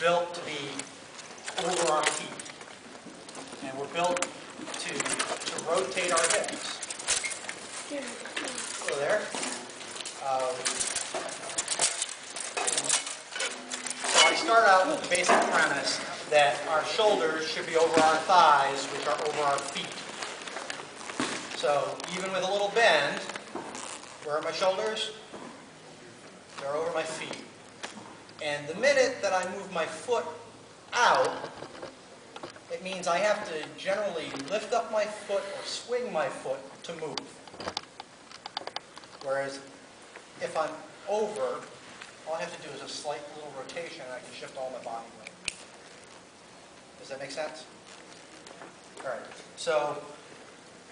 built to be over our feet. And we're built to rotate our hips. So there. So I start out with the basic premise that our shoulders should be over our thighs, which are over our feet. So even with a little bend, where are my shoulders? They're over my feet. And the minute that I move my foot out, it means I have to generally lift up my foot or swing my foot to move. Whereas if I'm over, all I have to do is a slight little rotation and I can shift all my body weight. Does that make sense? All right. So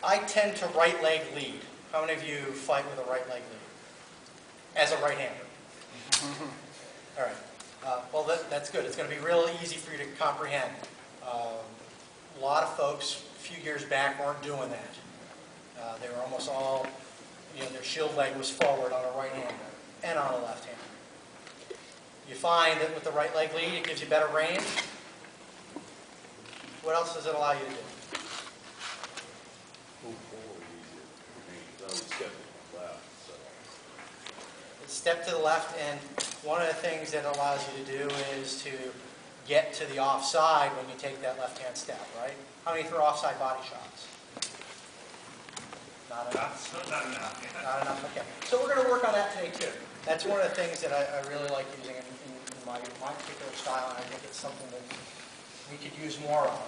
I tend to right leg lead. How many of you fight with a right leg lead? As a right-hander. All right. Well, that's good. It's going to be real easy for you to comprehend. A lot of folks a few years back weren't doing that. They were almost all, their shield leg was forward on a right-hander and on a left-hander. You find that with the right leg lead, it gives you better range. What else does it allow you to do? Move forward easier. Step to the left. So. Step to the left, and one of the things that allows you to do is to get to the offside when you take that left-hand step, right? How many throw offside body shots? Not enough? Not enough. Not enough, okay. So we're going to work on that today too. That's one of the things that I really like using in my particular style, and I think it's something that we could use more of.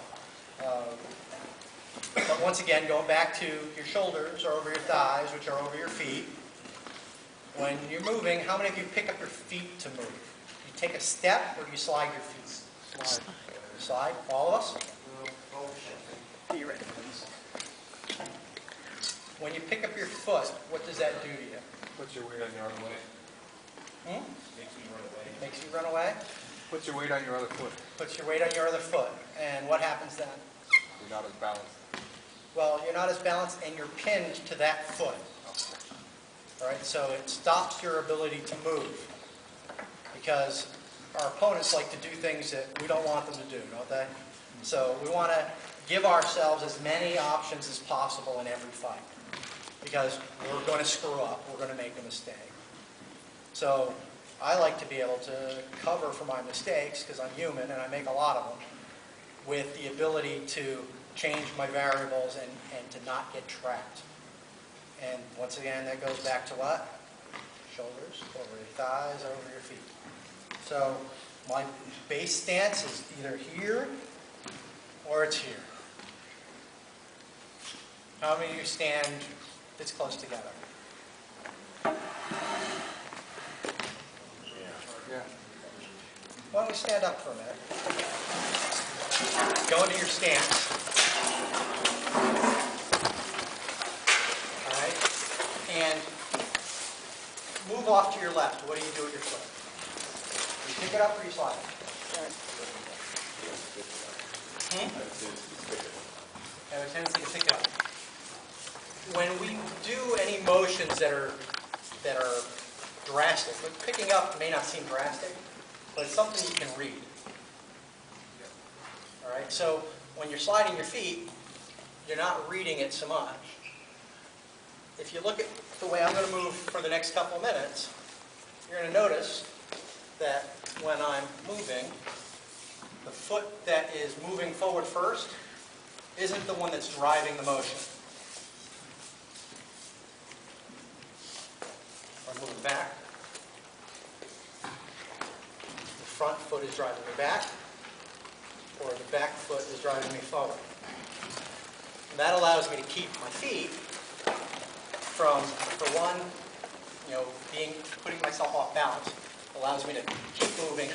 But once again, going back to your shoulders are over your thighs, which are over your feet. When you're moving, how many of you pick up your feet to move? You take a step, or do you slide your feet? Slide. Slide? All of us? When you pick up your foot, what does that do to you? Puts your weight on your other way. Makes you run away. Makes you run away? Puts your weight on your other foot. Puts your weight on your other foot. And what happens then? You're not as balanced. Well, you're not as balanced and you're pinned to that foot. All right, so it stops your ability to move because our opponents like to do things that we don't want them to do, don't they? So we want to give ourselves as many options as possible in every fight because we're going to screw up, we're going to make a mistake. So I like to be able to cover for my mistakes because I'm human and I make a lot of them with the ability to change my variables and to not get trapped. And once again, that goes back to what? Shoulders, over your thighs, over your feet. So my base stance is either here or it's here. How many of you stand this close together? Yeah. Why don't we stand up for a minute? Go into your stance. All right? And move off to your left. What do you do with your foot? You pick it up or you slide it? I have a tendency to pick it up. When we do any motions that are drastic, like picking up may not seem drastic, but it's something you can read. All right, so when you're sliding your feet, you're not reading it so much. If you look at the way I'm going to move for the next couple of minutes, you're going to notice that when I'm moving, the foot that is moving forward first isn't the one that's driving the motion. I'm moving back. The front foot is driving me back, or the back foot is driving me forward. And that allows me to keep my feet from, for one, putting myself off balance. Allows me to keep moving,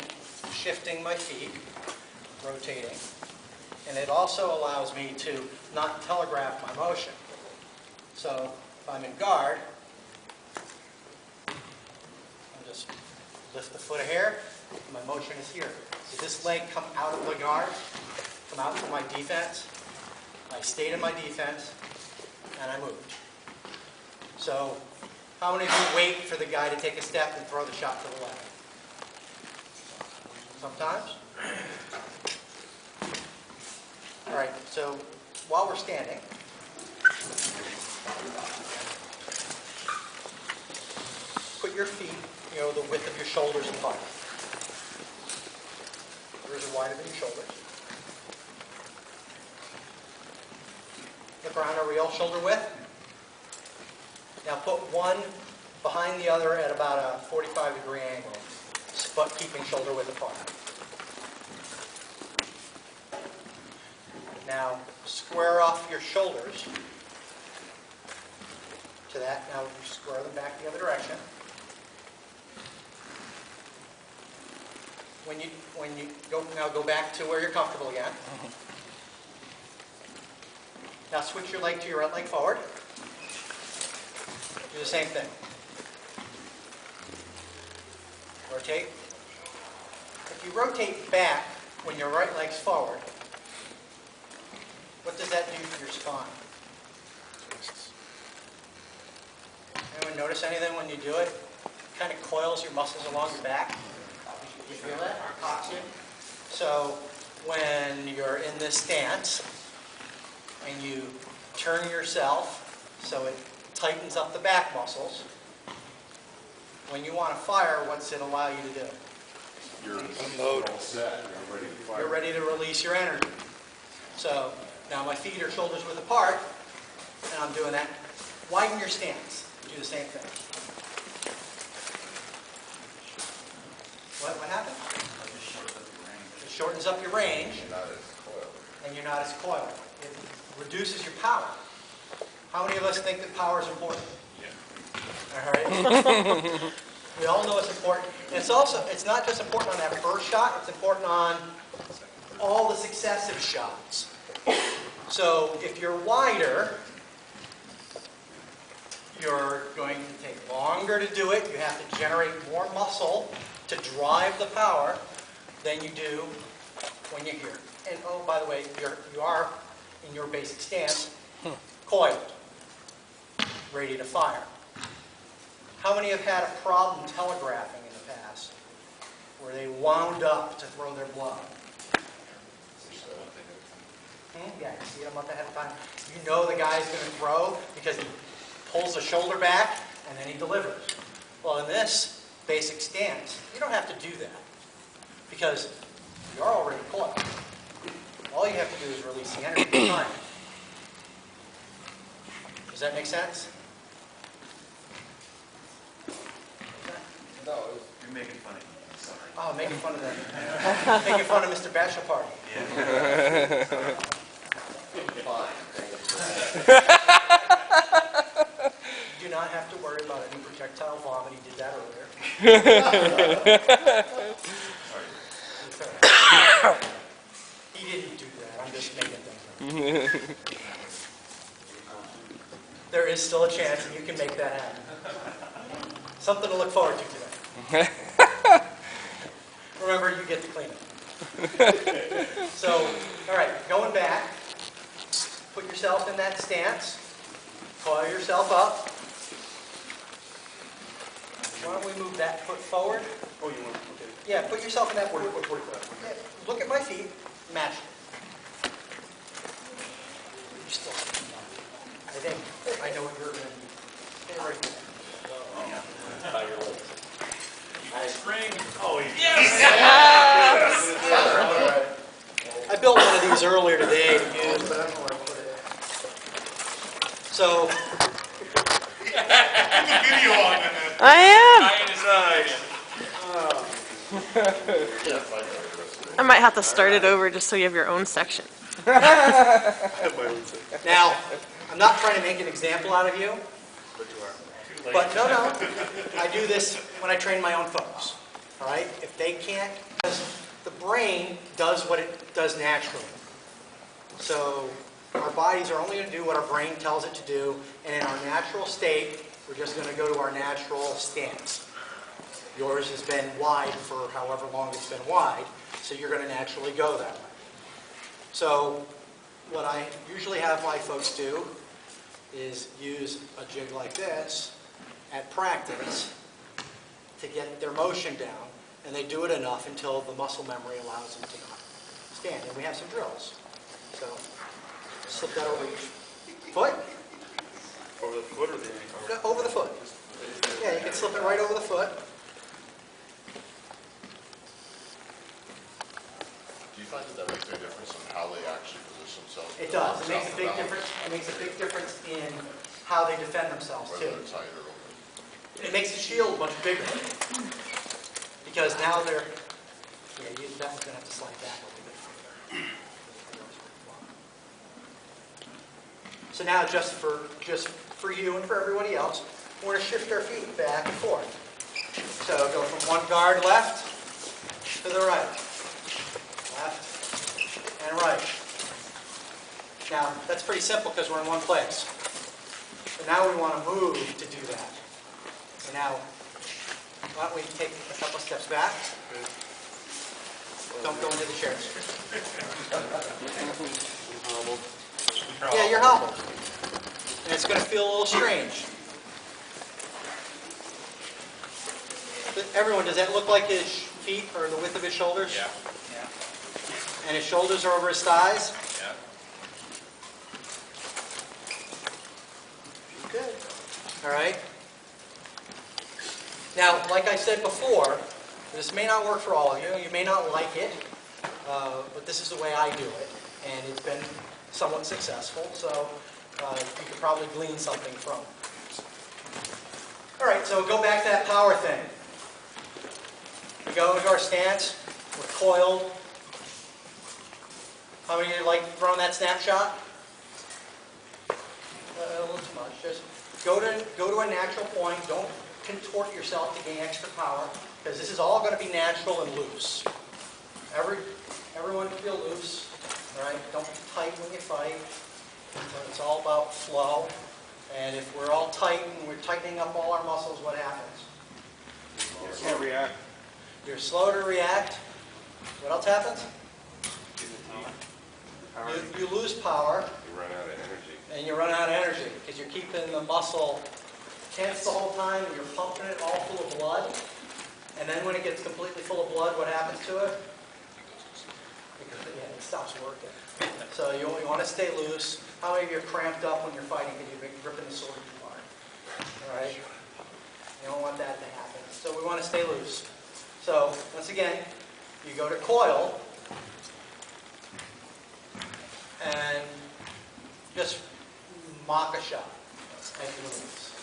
shifting my feet, rotating. And it also allows me to not telegraph my motion. So if I'm in guard, I'll just lift the foot a hair, and my motion is here. Did this leg come out of the guard, come out from my defense? I stayed in my defense, and I moved. So how many of you wait for the guy to take a step and throw the shot to the left? sometimes. All right, so while we're standing, put your feet, the width of your shoulders apart. Yours are wider than your shoulders. Look around, are we all shoulder width? Now put one behind the other at about a 45-degree angle, but keeping shoulder width apart. Now square off your shoulders to that. Now square them back the other direction. When you go back to where you're comfortable again. Now switch your leg to your right leg forward. Do the same thing. Rotate. If you rotate back when your right leg's forward, what does that do to your spine? Anyone notice anything when you do it? It kind of coils your muscles along your back. You feel that? Pops you. So when you're in this stance and you turn yourself so it tightens up the back muscles, when you want to fire, what's it allow you to do? You're all set. You're ready to fire. You're ready to release your energy. So now my feet are shoulders width apart, and I'm doing that. Widen your stance. Do the same thing. What happened? It shortens up your range. And you're not as coiled. It reduces your power. How many of us think that power is important? Yeah. All right. We all know it's important. And it's not just important on that first shot, it's important on all the successive shots. So if you're wider, you're going to take longer to do it. You have to generate more muscle to drive the power than you do when you're here. And oh, by the way, you are in your basic stance, coiled, ready to fire. How many have had a problem telegraphing in the past where they wound up to throw their blood? Yeah, you see them up ahead of time. You know the guy's going to throw because he pulls the shoulder back and then he delivers. Well, in this basic stance, you don't have to do that because you're already coiled. All you have to do is release the energy behind. Does that make sense? No, you're making fun of me. I'm sorry. Oh, making fun of them. Making fun of Mr. Bachelor Party. Yeah. Fine. You do not have to worry about any projectile vomit. He did that earlier. He didn't do that. I'm just making things up. There is still a chance that you can make that happen. Something to look forward to today. Remember, you get to clean it. So, all right, going back, put yourself in that stance, coil yourself up. Why don't we move that foot forward? Oh, you want to? Okay. Yeah, put yourself in that 45. Yeah, look at my feet, match it. You're still, I think, I know what you're going to do. Stay right there. Tie your legs. Spring. Oh, I built one of these earlier today to use, but I don't know where to put it. So, Video on it. I am. I might have to start it over just so you have your own section. now, I'm not trying to make an example out of you, but no, I do this when I train my own folks, all right? If they can't, because the brain does what it does naturally. So our bodies are only going to do what our brain tells it to do, and in our natural state, we're just going to go to our natural stance. Yours has been wide for however long it's been wide, so you're going to naturally go that way. So what I usually have my folks do is use a jig like this at practice to get their motion down, and they do it enough until the muscle memory allows them to not stand. And we have some drills. So slip that over each foot. Over the foot or the ankle? No, over the foot. Yeah, you can slip it right over the foot. Do you find that that makes a difference in how they actually position themselves? It does. It makes a big difference. It makes a big difference in how they defend themselves too. Whether they're tight or open. It makes the shield much bigger because now they're. Yeah, you're definitely gonna have to slide back a little bit further. So now, just for you and for everybody else, we're gonna shift our feet back and forth. So go from one guard left to the right. Left and right. Now, that's pretty simple because we're in one place. But now we want to move to do that. So now, why don't we take a couple steps back? Don't go into the chairs. Yeah, you're hobbled. And it's going to feel a little strange. But everyone, does that look like his feet are the width of his shoulders? Yeah. And his shoulders are over his thighs? Yeah. Good. All right. Now, like I said before, this may not work for all of you. You may not like it, but this is the way I do it. And it's been somewhat successful, so you could probably glean something from it. All right, so go back to that power thing. We go into our stance. We're coiled. How many of you like throwing that snapshot? A little too much. Just go to a natural point. Don't contort yourself to gain extra power, because this is all going to be natural and loose. Everyone feel loose, all right? Don't be tight when you fight. It's all about flow. And if we're all tight and we're tightening up all our muscles, what happens? Can't react. You're slow to react. What else happens? You lose power. You run out of energy. And you run out of energy because you're keeping the muscle tense the whole time, and you're pumping it all full of blood. And then when it gets completely full of blood, what happens to it? It stops working. So you want to stay loose. How many of you are cramped up when you're fighting because you've been gripping the sword too hard? All right? You don't want that to happen. So we want to stay loose. So once again, you go to coil and just mock a shot as you release.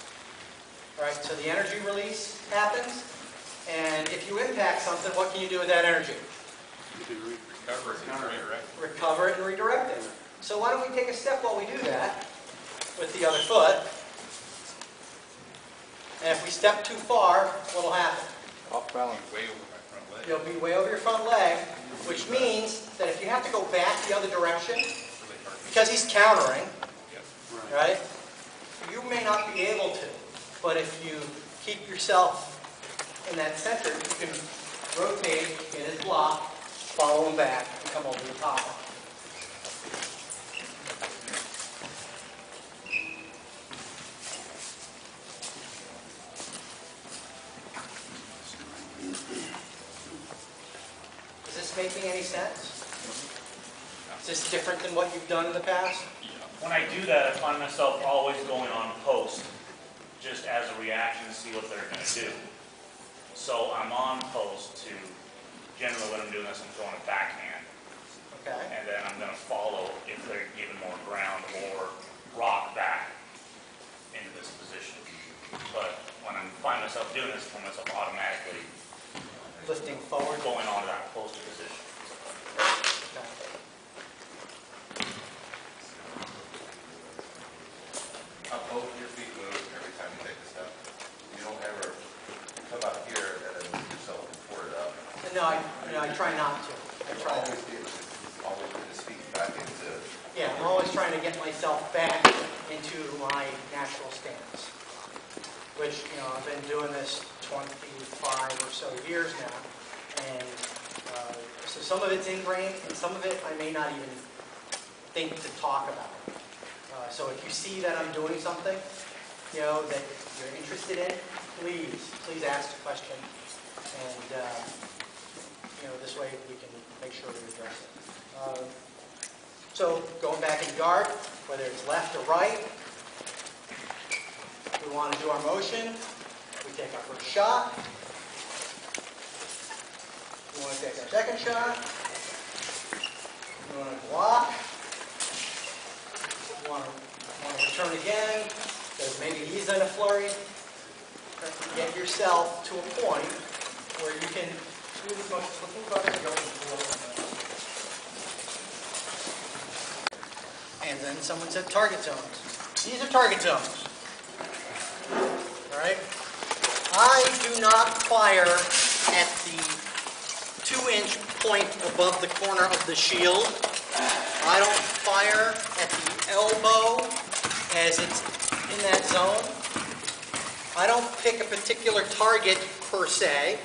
All right, so the energy release happens, and if you impact something, what can you do with that energy? Recover it and redirect. Recover it and redirect it. So why don't we take a step while we do that with the other foot? And if we step too far, what will happen? Off balance. Way over my front leg. You'll be way over your front leg, which means that if you have to go back the other direction, Really hard. because he's countering, Yep. right? You may not be able to, but if you keep yourself in that center, you can rotate, get his block, follow him back, and come over the top. Is this making any sense? Is this different than what you've done in the past? When I do that, I find myself always going on post, just as a reaction to see what they're going to do. So I'm on post to, generally when I'm doing this, I'm throwing a backhand. Okay. And then I'm going to follow if they're giving more ground or rock back into this position. But when I find myself doing this, I find myself automatically Lifting forward. going on to that post position. Okay. Both your feet move every time you take a step. You don't ever come out here and then move yourself and forward up. No, I try not to. I try to. Always put his feet back into. Yeah, I'm always trying to get myself back into my natural stance, which, I've been doing this 25 or so years now, and so some of it's ingrained, and some of it I may not even think to talk about. So if you see that I'm doing something, that you're interested in, please ask the question, and this way we can make sure we address it. So going back in guard, whether it's left or right, we want to do our motion. We take our first shot. We want to take our second shot. We want to block. We want to return again, because maybe he's in a flurry. Get yourself to a point where you can do as much looking butter as you go. And then someone said target zones. These are target zones. All right? I do not fire at the 2-inch point above the corner of the shield. I don't fire at the elbow as it's in that zone. I don't pick a particular target per se.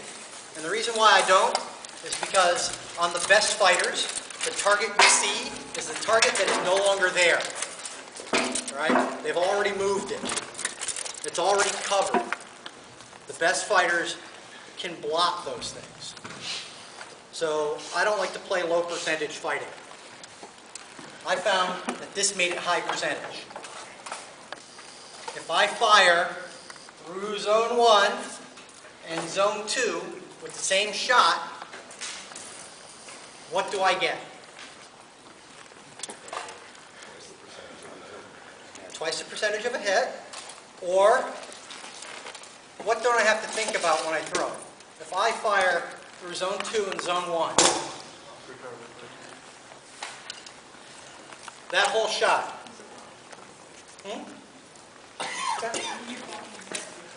And the reason why I don't is because on the best fighters, the target you see is the target that is no longer there. All right? They've already moved it. It's already covered. The best fighters can block those things. So I don't like to play low percentage fighting. I found that this made it high percentage. If I fire through zone 1 and zone 2 with the same shot, what do I get? Twice the percentage of a hit. Or, what don't I have to think about when I throw? If I fire through zone 2 and zone 1, that whole shot. Okay.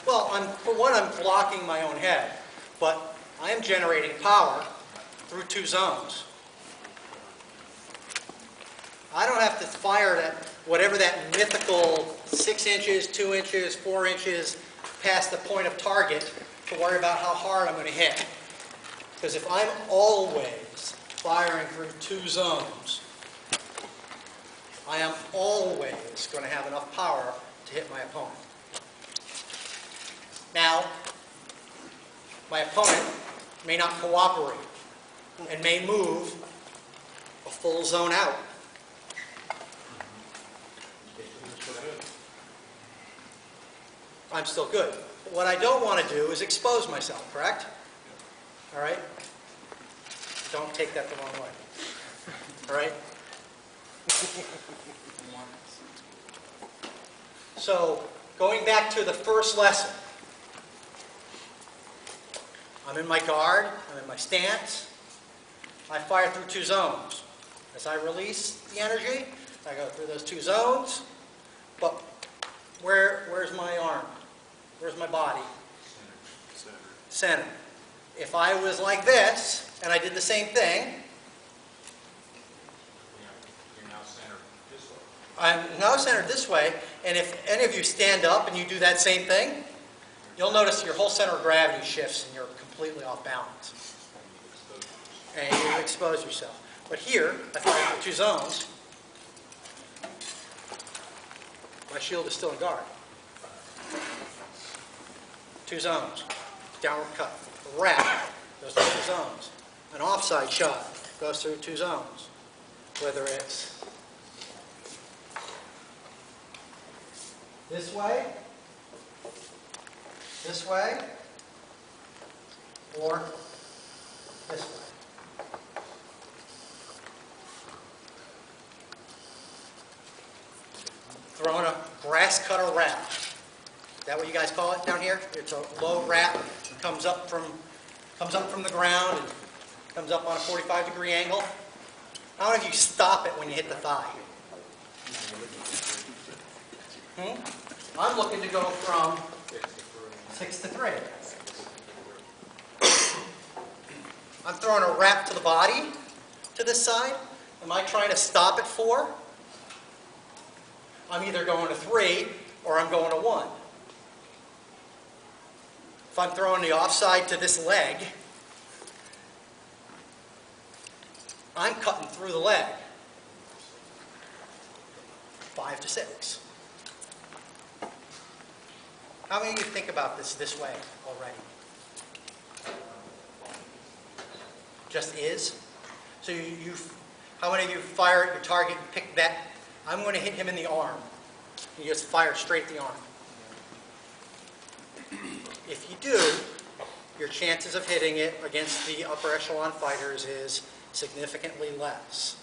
Well, for one, I'm blocking my own head, but I am generating power through 2 zones. I don't have to fire that, whatever that mythical 6 inches, 2 inches, 4 inches past the point of target to worry about how hard I'm going to hit. Because if I'm always firing through 2 zones, I am always going to have enough power to hit my opponent. Now, my opponent may not cooperate and may move a full zone out. I'm still good. But what I don't want to do is expose myself, correct? All right? Don't take that the wrong way. All right? So, going back to the first lesson, I'm in my guard, I'm in my stance, I fire through 2 zones. As I release the energy, I go through those 2 zones, but where's my arm? Where's my body? Center. If I was like this, and I did the same thing, You're now centered this way. I'm now centered this way, and if any of you stand up and you do that same thing, you'll notice your whole center of gravity shifts and you're completely off balance. And you expose yourself. But here, I fire through 2 zones. My shield is still in guard. 2 zones. Downward cut. A wrap goes through 2 zones. An offside shot goes through 2 zones. Whether it's this way, or this way. Throwing a grass cutter wrap. Is that what you guys call it down here? It's a low wrap. It comes up from the ground and comes up on a 45-degree angle. How many of you stop it when you hit the thigh? I'm looking to go from 6 to 3. I'm throwing a wrap to the body to this side. Am I trying to stop at 4? I'm either going to 3 or I'm going to 1. If I'm throwing the offside to this leg, I'm cutting through the leg. 5 to 6. How many of you think about this way already? just is. So how many of you fire at your target and pick that? I'm going to hit him in the arm. You just fire straight at the arm. If you do, your chances of hitting it against the upper echelon fighters is significantly less.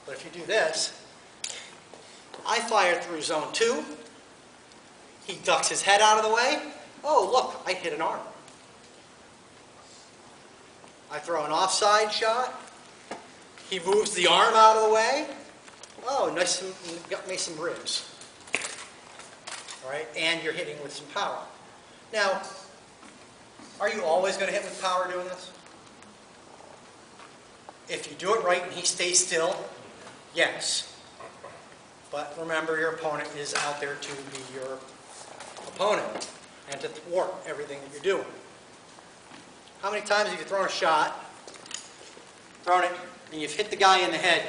But if you do this, I fire through zone 2. He ducks his head out of the way. Oh, look, I hit an arm. I throw an offside shot. He moves the arm out of the way. Oh, nice, got me some ribs. All right, and you're hitting with some power. Now, are you always going to hit with power doing this? If you do it right and he stays still, yes. But remember, your opponent is out there to be your opponent and to thwart everything that you're doing. How many times have you thrown a shot, thrown it, and you've hit the guy in the head,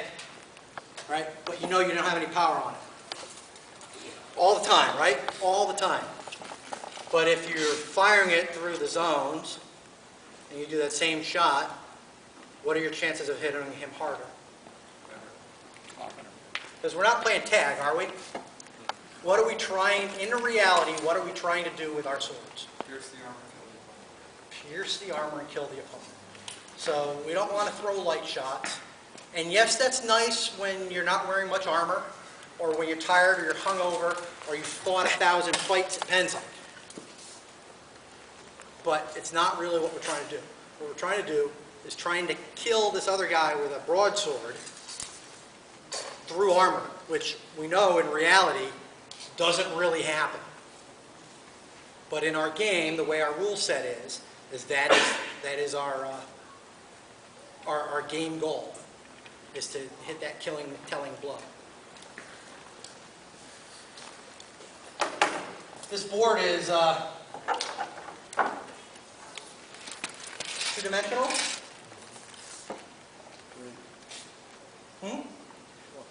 right? But you know you don't have any power on it. All the time, right? All the time. But if you're firing it through the zones, and you do that same shot, what are your chances of hitting him harder? Because we're not playing tag, are we? What are we trying, in reality, what are we trying to do with our swords? Pierce the armor, kill the opponent. Pierce the armor and kill the opponent. So we don't want to throw light shots. And yes, that's nice when you're not wearing much armor, or when you're tired, or you're hungover, or you've fought 1,000 fights at Pennzoil. But it's not really what we're trying to do. What we're trying to do is trying to kill this other guy with a broadsword through armor, which we know in reality doesn't really happen. But in our game, the way our rule set is that is our game goal, is to hit that telling blow. This board is two-dimensional.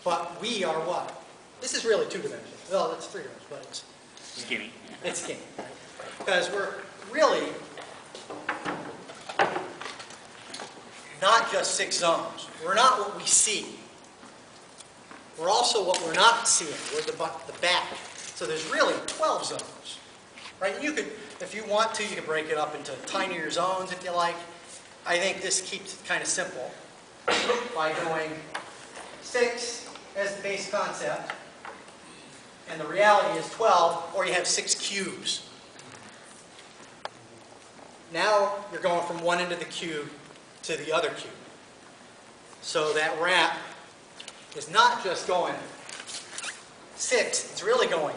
But we are what? This is really two-dimensional. Well, it's three-dimensional, but it's Skinny. it's skinny. Right? Because we're really not just 6 zones. We're not what we see. We're also what we're not seeing. We're the back. So there's really 12 zones. Right? And you could, if you want to, you can break it up into tinier zones if you like. I think this keeps it kind of simple by going 6 as the base concept, and the reality is 12, or you have 6 cubes. Now you're going from one end of the cube to the other cube. So that wrap is not just going 6, it's really going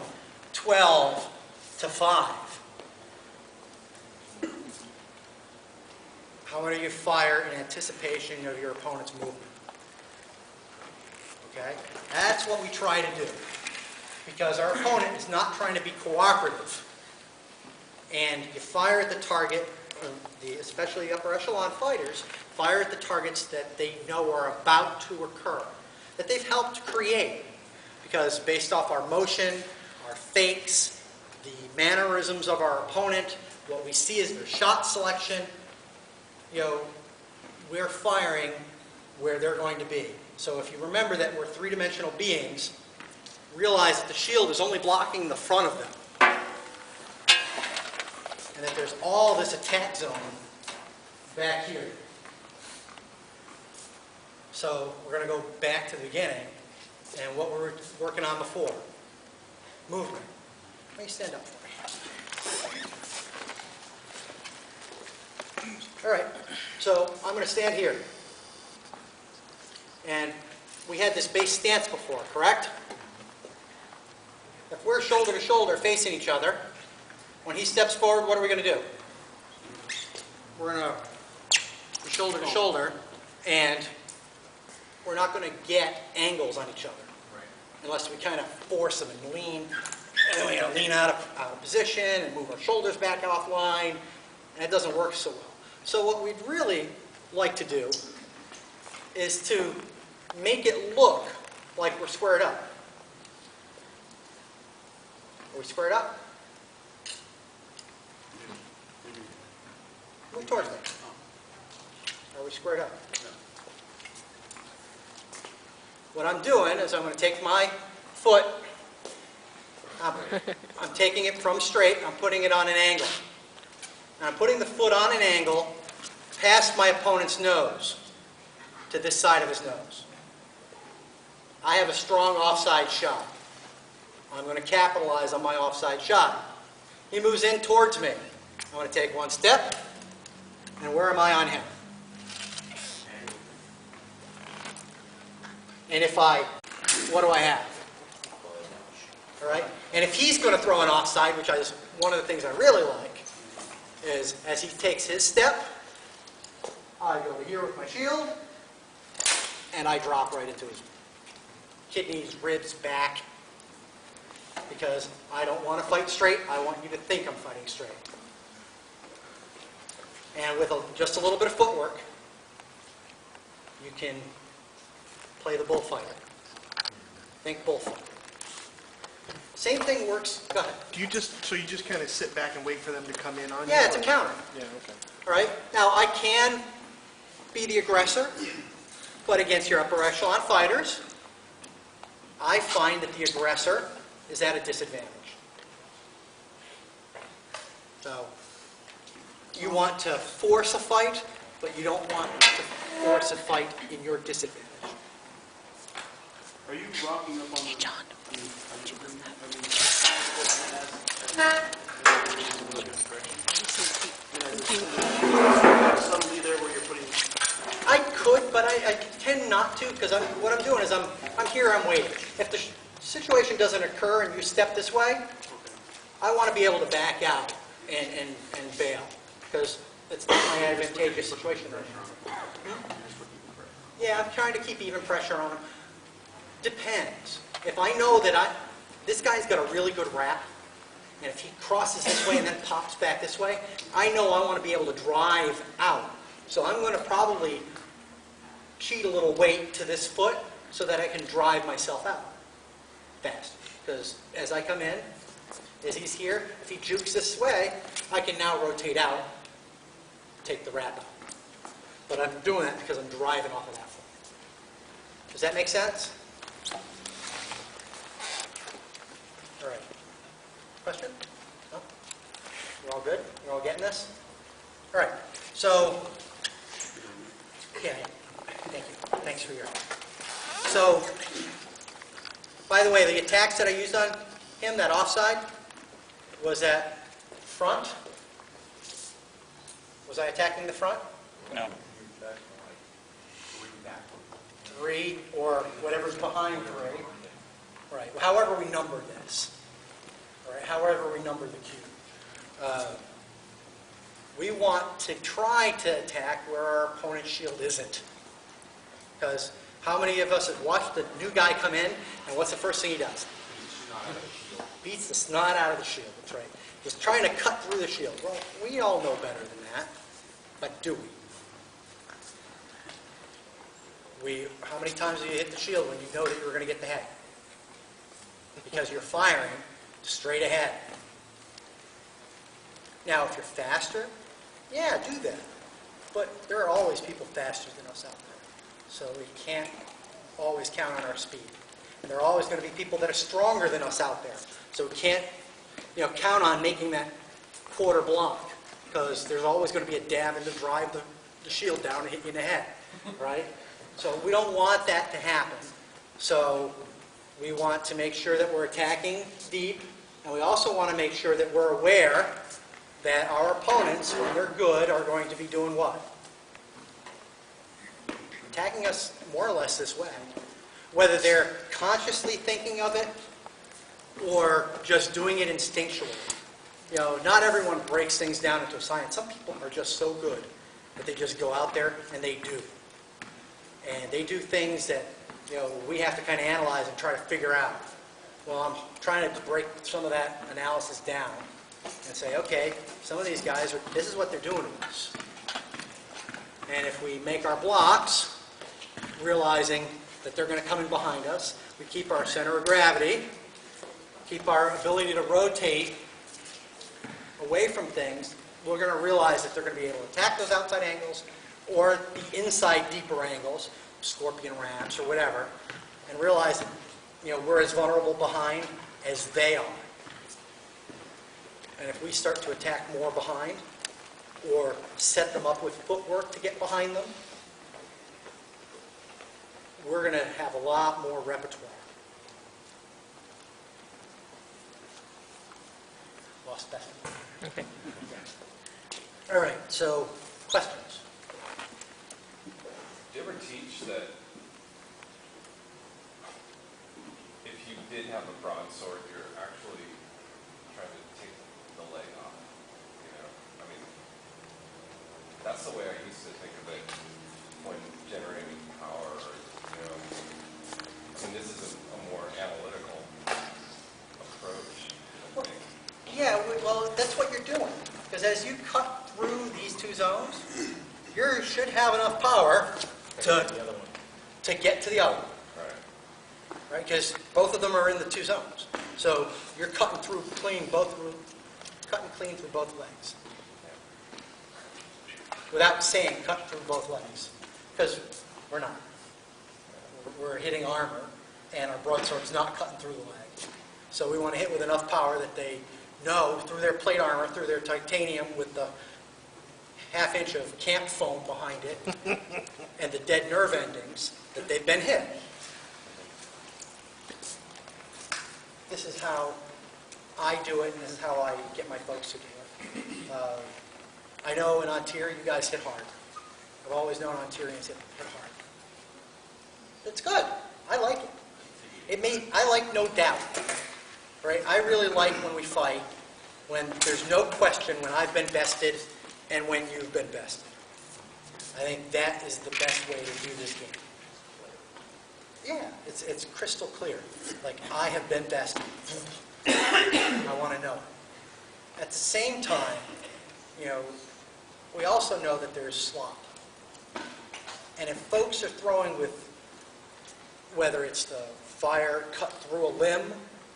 12 to 5. How many of you fire in anticipation of your opponent's movement? Okay? That's what we try to do. Because our opponent is not trying to be cooperative. And you fire at the target, especially upper echelon fighters, fire at the targets that they know are about to occur, that they've helped create. Because based off our motion, our fakes, the mannerisms of our opponent, what we see is their shot selection, we're firing where they're going to be. So if you remember that we're three-dimensional beings, realize that the shield is only blocking the front of them. And that there's all this attack zone back here. So we're going to go back to the beginning and what we were working on before. Movement. Let me stand up for me. All right, so I'm going to stand here. And we had this base stance before, correct? If we're shoulder to shoulder facing each other, when he steps forward, what are we going to do? We're going to be shoulder to shoulder, and we're not going to get angles on each other. Unless we kind of force them and lean. And then we're going to lean out of position and move our shoulders back offline, and it doesn't work so well. So what we'd really like to do is to make it look like we're squared up. Are we squared up? Move towards me. Are we squared up? What I'm doing is I'm going to take my foot, I'm taking it from straight, I'm putting it on an angle. And I'm putting the foot on an angle past my opponent's nose, to this side of his nose. I have a strong offside shot. I'm going to capitalize on my offside shot. He moves in towards me. I'm going to take one step, and where am I on him? And if what do I have? All right? And if he's going to throw an offside, which one of the things I really like, is as he takes his step, I go over here with my shield, and I drop right into his kidneys, ribs, back, because I don't want to fight straight. I want you to think I'm fighting straight. And with just a little bit of footwork, you can play the bullfighter. Think bullfighter. Same thing works. Go ahead. So you just kind of sit back and wait for them to come in on you? Yeah, it's a counter. Yeah, okay. All right? Now, I can be the aggressor, but against your upper echelon fighters, I find that the aggressor is at a disadvantage. So, you want to force a fight, but you don't want to force a fight in your disadvantage. Are you rocking up on the... John. Somebody there where you're putting... I could, but I tend not to, because what I'm doing is I'm here, I'm waiting. If the situation doesn't occur and you step this way, I want to be able to back out and bail, because it's not my advantageous situation right now. Yeah, I'm trying to keep even pressure on him. Depends. If I know that this guy's got a really good wrap, and if he crosses this way and then pops back this way, I know I want to be able to drive out. So I'm going to probably cheat a little weight to this foot so that I can drive myself out fast. Because as I come in, as he's here, if he jukes this way, I can now rotate out, take the wrap out. But I'm doing that because I'm driving off of that foot. Does that make sense? All right. Question? No? We're all good? We're all getting this? All right. So, yeah, thank you. Thanks for your help. So, by the way, the attacks that I used on him, that offside, was at front. Was I attacking the front? No. 3 or whatever's behind 3. Right. However we number this. All right. However we number the cube. We want to try to attack where our opponent's shield isn't. Because how many of us have watched the new guy come in, and what's the first thing he does? Beats the snot out of the shield. That's right. He's trying to cut through the shield. Well, we all know better than that. But do we? How many times do you hit the shield when you know that you were going to get the head? Because you're firing straight ahead. Now, if you're faster, yeah, do that. But there are always people faster than us out there. So we can't always count on our speed. And there are always going to be people that are stronger than us out there. So we can't, count on making that quarter block, because there's always going to be a dab in to drive the shield down and hit you in the head, right? So we don't want that to happen. So we want to make sure that we're attacking deep, and we also want to make sure that we're aware that our opponents, when they're good, are going to be doing what? Attacking us more or less this way. Whether they're consciously thinking of it or just doing it instinctually. Not everyone breaks things down into a science. Some people are just so good that they just go out there and they do. And they do things that, we have to kind of analyze and try to figure out. Well, I'm trying to break some of that analysis down and say, okay, some of these guys, this is what they're doing to us. And if we make our blocks, realizing that they're going to come in behind us, we keep our center of gravity, keep our ability to rotate away from things, we're going to realize that they're going to be able to attack those outside angles, or the inside deeper angles, scorpion ramps or whatever, and realize that, we're as vulnerable behind as they are. And if we start to attack more behind, or set them up with footwork to get behind them, we're going to have a lot more repertoire. Lost that. Okay. All right, so questions? Do you ever teach that if you did have a broadsword, you're actually trying to take the leg off? I mean, that's the way I used to think of it when generating power. I mean, this is a more analytical approach, I think. Yeah, well, that's what you're doing. Because as you cut through these two zones, you should have enough power to get to the other one. Right? Because both of them are in the two zones. So you're cutting clean through both legs. Without saying cut through both legs. Because we're not. We're hitting armor, and our broadsword's not cutting through the leg. So we want to hit with enough power that they know through their plate armor, through their titanium with the half-inch of camp foam behind it, and the dead nerve endings, that they've been hit. This is how I do it, and this is how I get my folks to do it. I know in An Tir, you guys hit hard. I've always known An Tirians hit hard. It's good. I like it. I like no doubt. Right? I really like when we fight, when there's no question when I've been bested and when you've been bested. I think that is the best way to do this game. Yeah, it's crystal clear. Like, I have been bested. I want to know. At the same time, we also know that there's slop. And if folks are throwing with, whether it's the fire cut through a limb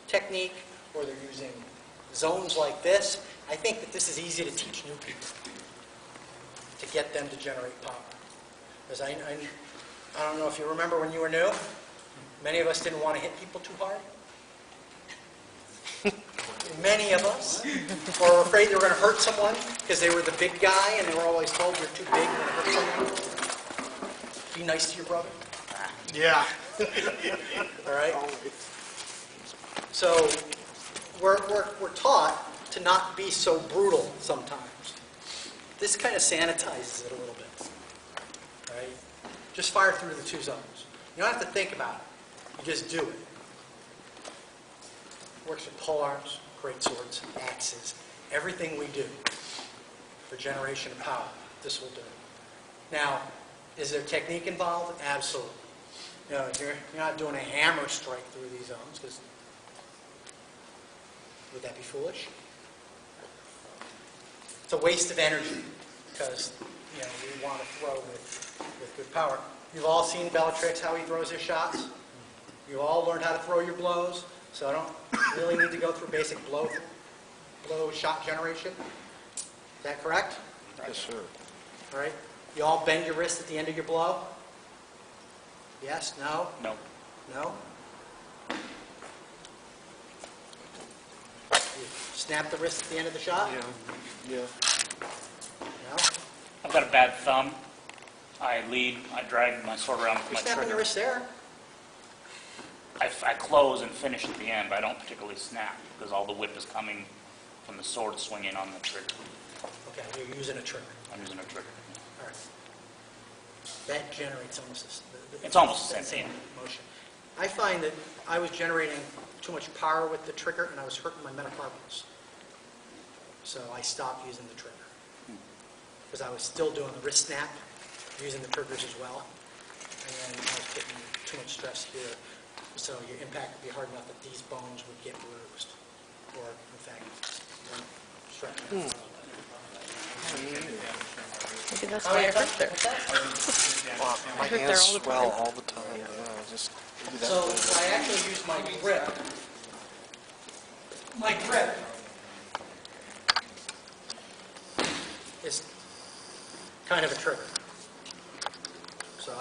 technique, or they're using zones like this, I think that this is easy to teach new people, to get them to generate power. Because I don't know if you remember when you were new, many of us didn't want to hit people too hard. Many of us were afraid they were going to hurt someone because they were the big guy and they were always told you're too big, you're going to hurt someone. Be nice to your brother. Yeah. All right? So we're taught to not be so brutal sometimes. This kind of sanitizes it a little bit. Right? Just fire through the two zones. You don't have to think about it. You just do it. Works with pole arms, great swords, axes, everything we do for generation of power. This will do. Now, is there technique involved? Absolutely. You're not doing a hammer strike through these zones, because would that be foolish? It's a waste of energy, because we want to throw with good power. You've all seen Bellatrix, how he throws his shots. You've all learned how to throw your blows, so I don't really need to go through basic blow shot generation. Is that correct? Yes, sir. All right. You all bend your wrist at the end of your blow? Yes? No? No. No? You snap the wrist at the end of the shot? Yeah. No? I've got a bad thumb. I lead, I drag my sword around with You're my snapping your trigger. wrist there. I close and finish at the end, but I don't particularly snap because all the whip is coming from the sword swinging on the trigger. Okay, you're using a trigger. I'm using a trigger. All right. That generates almost It's almost the same thing. motion. I find that I was generating too much power with the trigger and I was hurting my metacarpals. So I stopped using the trigger. Because I was still doing the wrist snap, using the triggers as well. And I was getting too much stress here. So your impact would be hard enough that these bones would get bruised. Or, in fact, stretch. Maybe that's why I hurt there. Well, my I hurt there hands all the swell time. all the time. Yeah, just do that. So I actually use my grip. My grip is kind of a trigger. So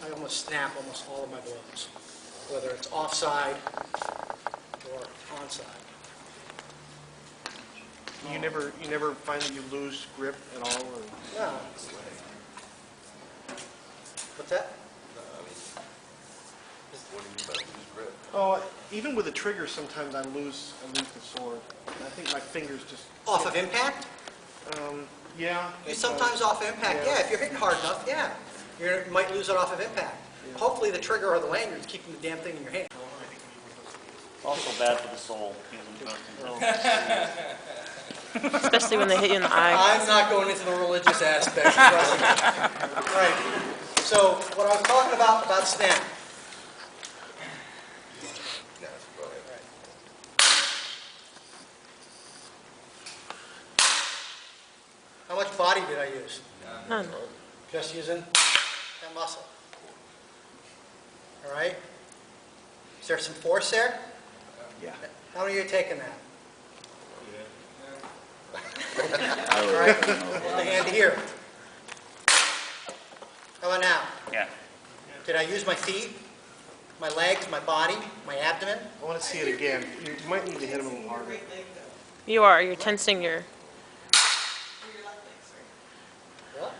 I almost snap almost all of my blows, whether it's offside or onside. You never find that you lose grip at all? Or? No. What's that? What do you mean by lose grip? Oh, even with a trigger, sometimes I lose the sword. I think my fingers just... Off of impact? Yeah. Sometimes off impact, yeah. If you're hitting hard enough, yeah. You might lose it off of impact. Yeah. Hopefully the trigger or the lanyard's keeping the damn thing in your hand. Also bad for the soul. Especially when they hit you in the eye. I'm not going into the religious aspect, trust me. Right. So what I was talking about snap. Yes, go ahead. How much body did I use? None. Just using that muscle. All right? Is there some force there? Yeah. How many of you are taking that? I All would, right? Put the hand here. How about now? Yeah. Did I use my feet, my legs, my body, my abdomen? I want to see it again. You might need to hit him a little harder. You're tensing your, Really?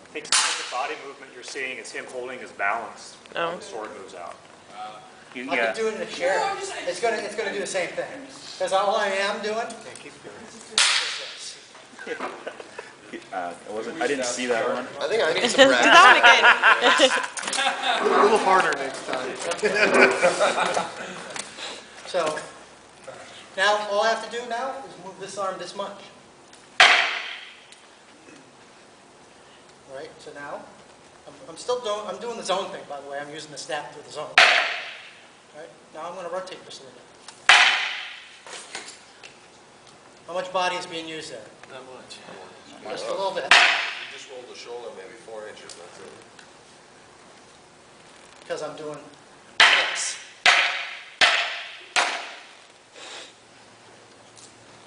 I think the body movement you're seeing is him holding his balance Oh. when the sword moves out. I could do it in a chair. It's gonna do the same thing. Because all I am doing is this. I didn't see that one. I think I need do some practice. that one again. A little harder next time. So now all I have to do now is move this arm this much. All right. So now I'm doing the zone thing. By the way, I'm using the snap through the zone. All right. Now I'm going to rotate this a little bit. How much body is being used there? Not much. Just a little bit. You just rolled the shoulder maybe 4 inches, that's it. Because I'm doing this.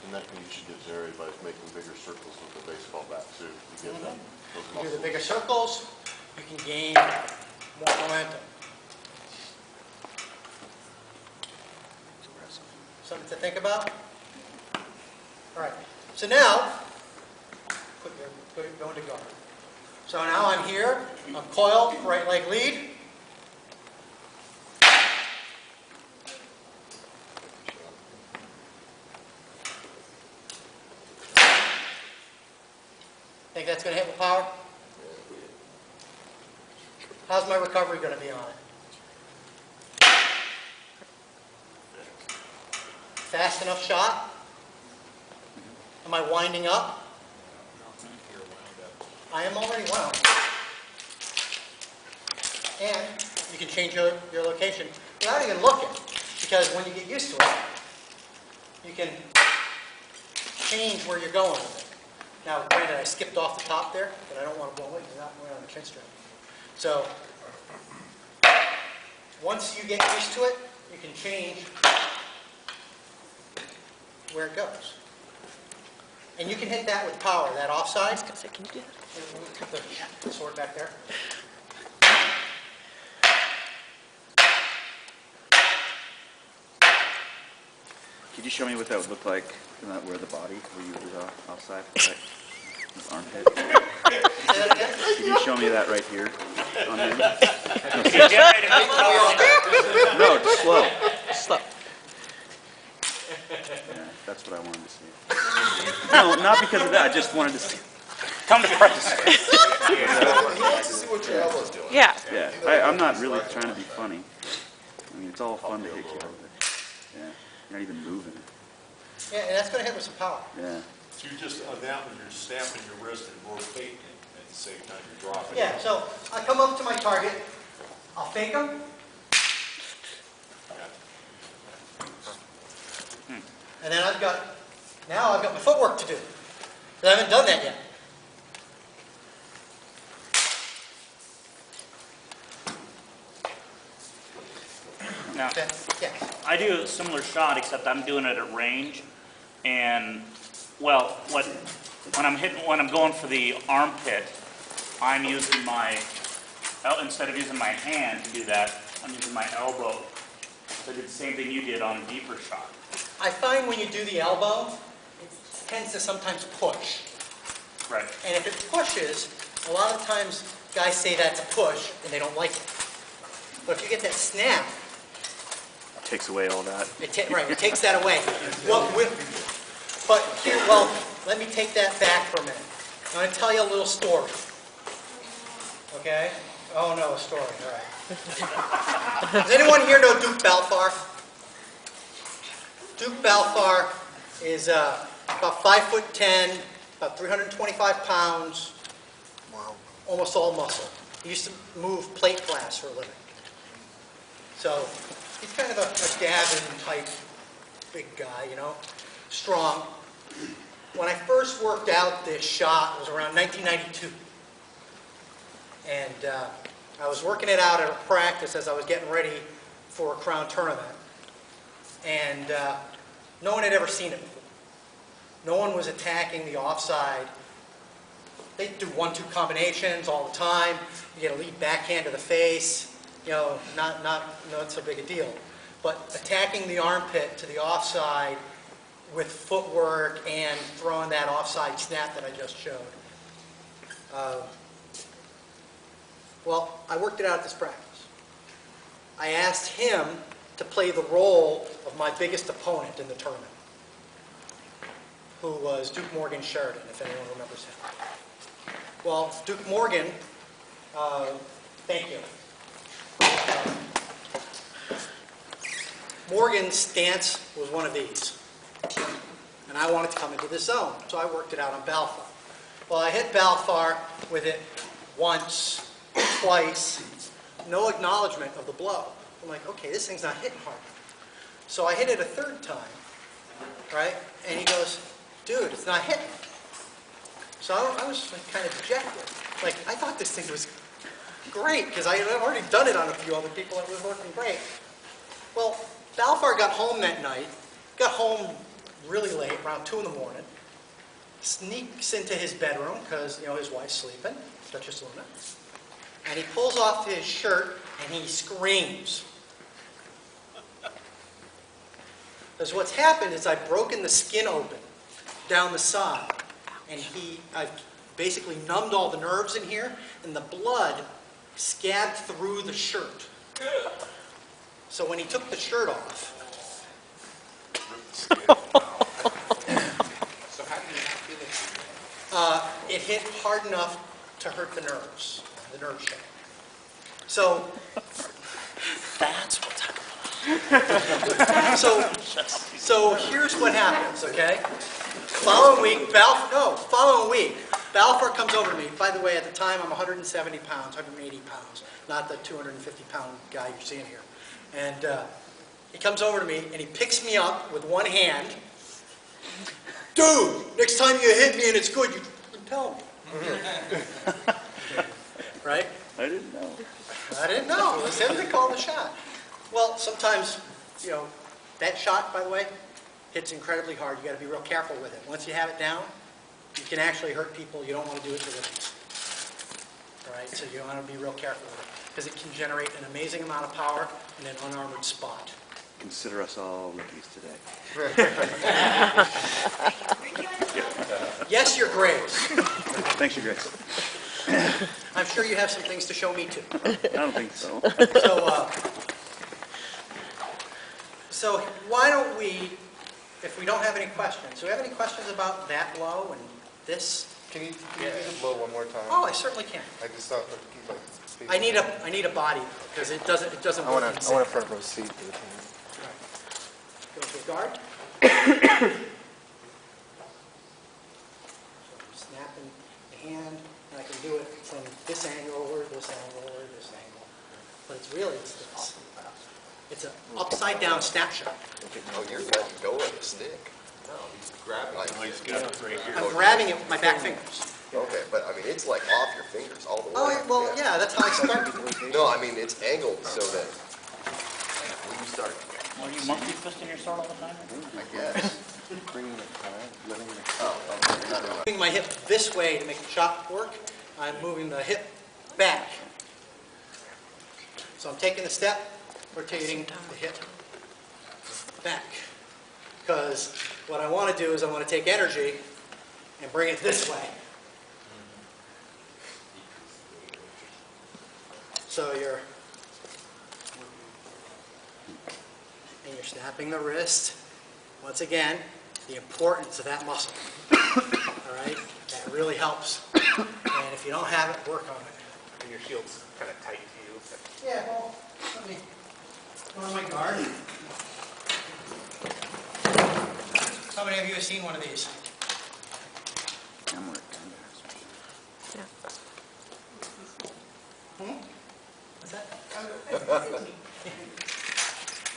And that you should get Zary by making bigger circles with the baseball bat too, to get them, those You do the muscles. bigger circles, you can gain more momentum. Something to think about? All right, so now, go into guard. So now I'm here, I'm coiled, right leg lead. Think that's going to hit with power? How's my recovery going to be on it? Fast enough shot? Am I winding up? I am already wound. And you can change your location without even looking, because when you get used to it, you can change where you're going with it. Now, granted, I skipped off the top there, but I don't want to blow it. You're not going on the chin strap. So, once you get used to it, you can change where it goes. And you can hit that with power, that offside. Can you do that? Put the sword back there. Could you show me what that would look like, where the body, where you was outside? Right? His armpit. Say that again? Could you show me that right here on him? You're generating this power. No, just slow. Slow. Yeah, that's what I wanted to see. No, not because of that. I just wanted to see. Come to practice. He wants to see what your elbow's doing. Yeah. Yeah, I'm not really trying to be funny. I mean, it's all fun to hit you, but yeah, you're not even moving. Yeah, and that's going to hit with some power. Yeah. So you just, on that one, you're snapping your wrist and rotating it at the same time you're dropping. Yeah, so I come up to my target, I'll fake them, and then now I've got my footwork to do. But I haven't done that yet. Now, Okay, yeah. I do a similar shot, except I'm doing it at range. And, well, when I'm going for the armpit, I'm using my, instead of using my hand to do that, I'm using my elbow. So I did the same thing you did on a deeper shot. I find when you do the elbow, it tends to sometimes push. Right. And if it pushes, a lot of times guys say that's a push and they don't like it. But if you get that snap, Takes away all that. right, it takes that away. But here, well, let me take that back for a minute. I'm going to tell you a little story. Okay? Oh no, a story, all right. Does anyone here know Duke Balfour? Duke Balfour is about 5'10", about 325 pounds, almost all muscle. He used to move plate glass for a living. So he's kind of a Gavin type big guy, you know, strong. When I first worked out this shot, it was around 1992. And I was working it out at a practice as I was getting ready for a Crown tournament. And no one had ever seen it before. No one was attacking the offside. They do 1-2 combinations all the time. You get a lead backhand to the face. You know, not so big a deal. But attacking the armpit to the offside with footwork and throwing that offside snap that I just showed. Well, I worked it out at this practice. I asked him to play the role of my biggest opponent in the tournament, who was Duke Morgan Sheridan, if anyone remembers him. Well, Duke Morgan, thank you. Morgan's stance was one of these. And I wanted to come into the zone, so I worked it out on Balfour. Well, I hit Balfour with it once, twice, no acknowledgement of the blow. I'm like, okay, this thing's not hitting hard. So I hit it a third time, right? And he goes, dude, it's not hitting. So I was like, kind of dejected. Like, I thought this thing was great, because I had already done it on a few other people, and it was working great. Well, Balfour got home that night, got home really late, around 2 in the morning, sneaks into his bedroom, because, you know, his wife's sleeping, Duchess Luna, and he pulls off his shirt, and he screams. Because what's happened is I've broken the skin open down the side, and I've basically numbed all the nerves in here, and the blood scabbed through the shirt. So when he took the shirt off, So how did you feel it? it hit hard enough to hurt the nerves, the nerve shaft. So that's what's happening. So here's what happens, okay? Following week, Balfour comes over to me. By the way, at the time, I'm 170 pounds, 180 pounds, not the 250-pound guy you're seeing here. And he comes over to me, and he picks me up with one hand. Dude, next time you hit me and it's good, you tell me. Right? I didn't know. I didn't know. It was him that called the shot. Well, sometimes, you know, that shot, by the way, hits incredibly hard. You got to be real careful with it. Once you have it down, you can actually hurt people. You don't want to do it to rookies. All right? So you want to be real careful with it, because it can generate an amazing amount of power in an unarmored spot. Consider us all rookies today. Yes, your Grace. Thanks, your grace. I'm sure you have some things to show me, too. I don't think so. So why don't we, if we don't have any questions, do we have any questions about that blow and this? Can you do the blow one more time? Oh, I certainly can. I just thought, like, I need a body, because it doesn't I work want in a sync. front row seat for the team. Go to the guard. So I'm snapping the hand, and I can do it from this angle or this angle or this angle. But it's really, it's this. It's an upside down snapshot. Oh, you're letting go of the stick. No, he's grabbing. Like, I'm grabbing it with my back fingers. Okay, but I mean, it's like off your fingers all the way. Oh, well, yeah, that's how I start. No, I mean, it's angled so that when you start, Are you monkey twisting your sword all the time? I guess. Moving my hip this way to make the shot work, I'm moving the hip back. So I'm taking the step, rotating the hip back. Because what I want to do is I want to take energy and bring it this way. So you're snapping the wrist. Once again, the importance of that muscle. All right? That really helps. And if you don't have it, work on it. And your shield's kind of tight to you. Yeah, well, let me go on my guard. How many of you have seen one of these? What's that?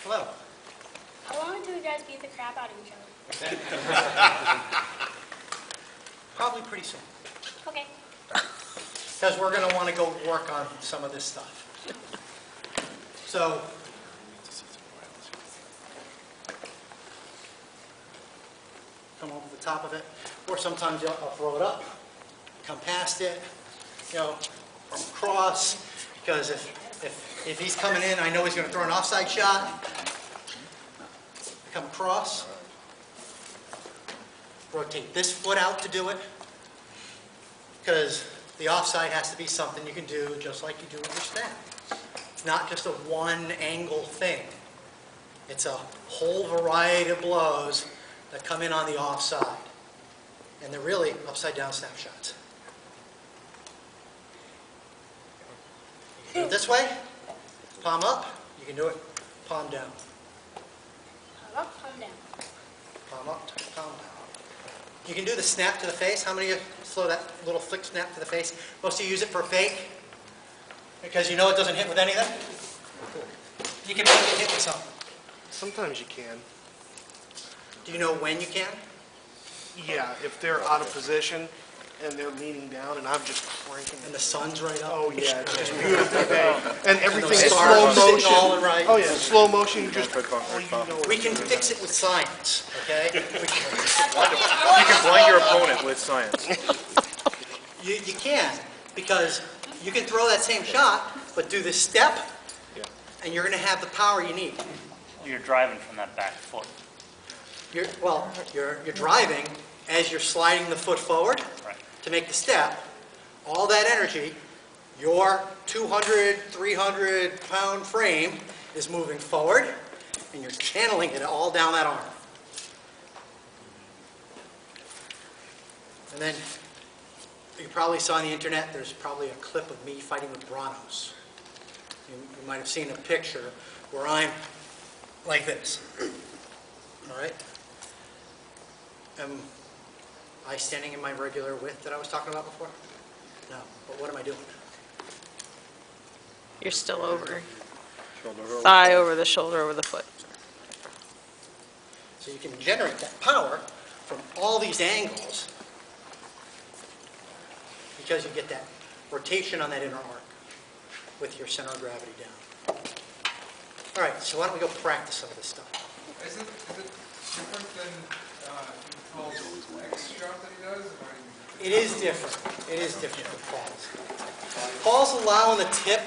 Hello. How long do you guys beat the crap out of each other? Probably pretty soon. Okay. Because we're going to want to go work on some of this stuff. So, come over the top of it, or sometimes I'll throw it up, come past it, you know, cross, because if he's coming in, I know he's going to throw an offside shot. Come across, rotate this foot out to do it, because the offside has to be something you can do just like you do with your snap. It's not just a one angle thing. It's a whole variety of blows that come in on the offside. And they're really upside down snapshots. You can do it this way, palm up. You can do it palm down. Palm up, palm down. Palm up, palm down. You can do the snap to the face. How many of you slow that little flick snap to the face? Most of you use it for fake because you know it doesn't hit with anything. You can make it hit with something. Sometimes you can. Do you know when you can? Yeah, if they're out of position and they're leaning down and I'm just cranking. And the sun's right up. Oh yeah, it's just beautiful day. And everything's those slow stars sitting motion. all in right. Oh yeah, slow motion, you just, oh, you know. We can fix it with science, okay? You can blind your opponent with science. You can, because you can throw that same shot, but do this step, and you're going to have the power you need. You're driving from that back foot. You're driving as you're sliding the foot forward to make the step. All that energy, your 200, 300 pound frame is moving forward, and you're channeling it all down that arm. And then you probably saw on the internet, there's probably a clip of me fighting with Branos. You might have seen a picture where I'm like this. All right? Am I standing in my regular width that I was talking about before? No. But what am I doing? You're still over. Thigh over the shoulder over the foot. So you can generate that power from all these angles because you get that rotation on that inner arc with your center of gravity down. All right, so why don't we go practice some of this stuff? Is it different than Paul's X shot that he does? It is different. It is different from Paul's. Paul's allowing the tip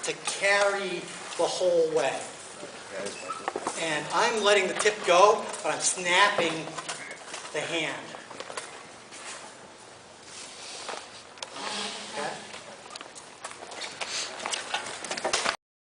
to carry the whole way. And I'm letting the tip go, but I'm snapping the hand.